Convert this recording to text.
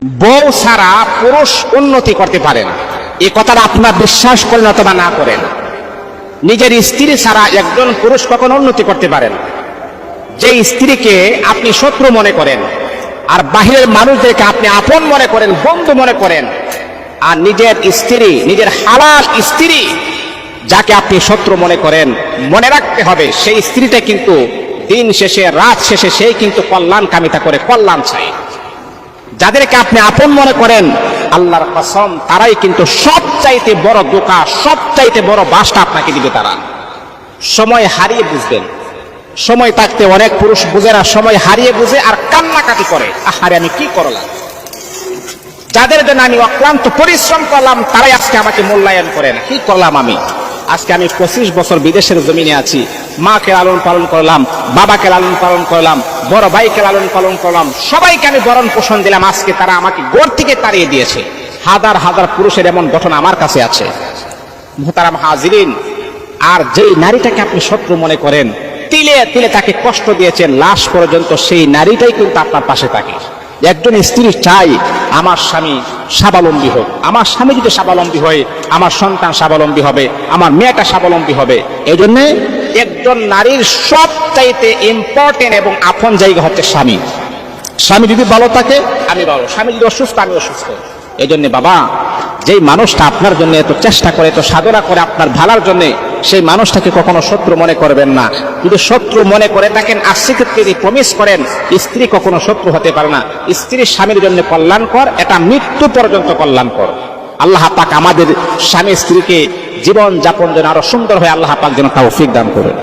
বউ ছাড়া পুরুষ উন্নতি করতে পারে না, এই কথাটা আপনার বিশ্বাস করেন অথবা না করেন। নিজের স্ত্রী ছাড়া একজন পুরুষ কখনো উন্নতি করতে পারেন। যে স্ত্রীকে আপনি শত্রু মনে করেন আর বাহিরের মানুষদেরকে আপনি আপন মনে করেন, বন্ধু মনে করেন, আর নিজের স্ত্রী, নিজের হালাল স্ত্রী যাকে আপনি শত্রু মনে করেন, মনে রাখতে হবে সেই স্ত্রীটা কিন্তু দিন শেষে, রাত শেষে সেই কিন্তু কল্যাণ কামিতা করে, কল্যাণ চায়। যাদেরকে আপনি আপন মনে করেন, আল্লাহর কসম তারাই কিন্তু সবচাইতে বড় ধোঁকা, সবচাইতে বড় বাসটা আপনাকে দিবে তারা। সময় হারিয়ে বুঝবেন। সময় থাকতে অনেক পুরুষ বুঝে না, সময় হারিয়ে বুঝে আর কান্নাকাটি করে, আহারে আমি কি করলাম। যাদের জন্য আমি অক্লান্ত পরিশ্রম করলাম তারাই আজকে আমাকে মূল্যায়ন করে না। কি করলাম আমি? আজকে আমি 25 বছর বিদেশের জমিনে আছি, মাকে লালন পালন করলাম, বাবাকে লালন পালন করলাম, বড় ভাইকে লালন পালন করলাম, সবাইকে আমি বরণ পোষণ দিলাম। আজকে তারা আমাকে ঘর থেকে তাড়িয়ে দিয়েছে। হাজার হাজার পুরুষের এমন ঘটনা আমার কাছে আছে। মুহতারাম হাজিরিন, আর যেই নারীটাকে আপনি শত্রু মনে করেন, তিলে তিলে তাকে কষ্ট দিয়েছেন, লাশ পর্যন্ত সেই নারীটাই কিন্তু আপনার পাশে থাকে। একজন স্ত্রী চাই আমার স্বামী স্বাবলম্বী হোক। আমার স্বামী যদি স্বাবলম্বী হয়, আমার সন্তান স্বাবলম্বী হবে, আমার মেয়েটা স্বাবলম্বী হবে। এই জন্য একজন নারীর সবচাইতে ইম্পর্টেন্ট এবং আপন জায়গা হচ্ছে স্বামী। স্বামী যদি ভালো থাকে আমি ভালো, স্বামী যদি অসুস্থ আমি অসুস্থ। এই জন্য বাবা, যেই মানুষটা আপনার জন্য এত চেষ্টা করে, এত সাধনা করে আপনার ভালোর জন্য, সেই মানুষটাকে কখনো শত্রু মনে করবেন না। যদি শত্রু মনে করে থাকেন আর সেক্ষেত্রে যদি প্রমিস করেন, স্ত্রী কখনো শত্রু হতে পারে না। স্ত্রী স্বামীর জন্য কল্যাণকর, এটা মৃত্যু পর্যন্ত কল্যাণকর। আল্লাহ পাক আমাদের স্বামী স্ত্রীকে জীবন যাপন যেন আরো সুন্দর হয় আল্লাহ পাক যেন তৌফিক দান করেন।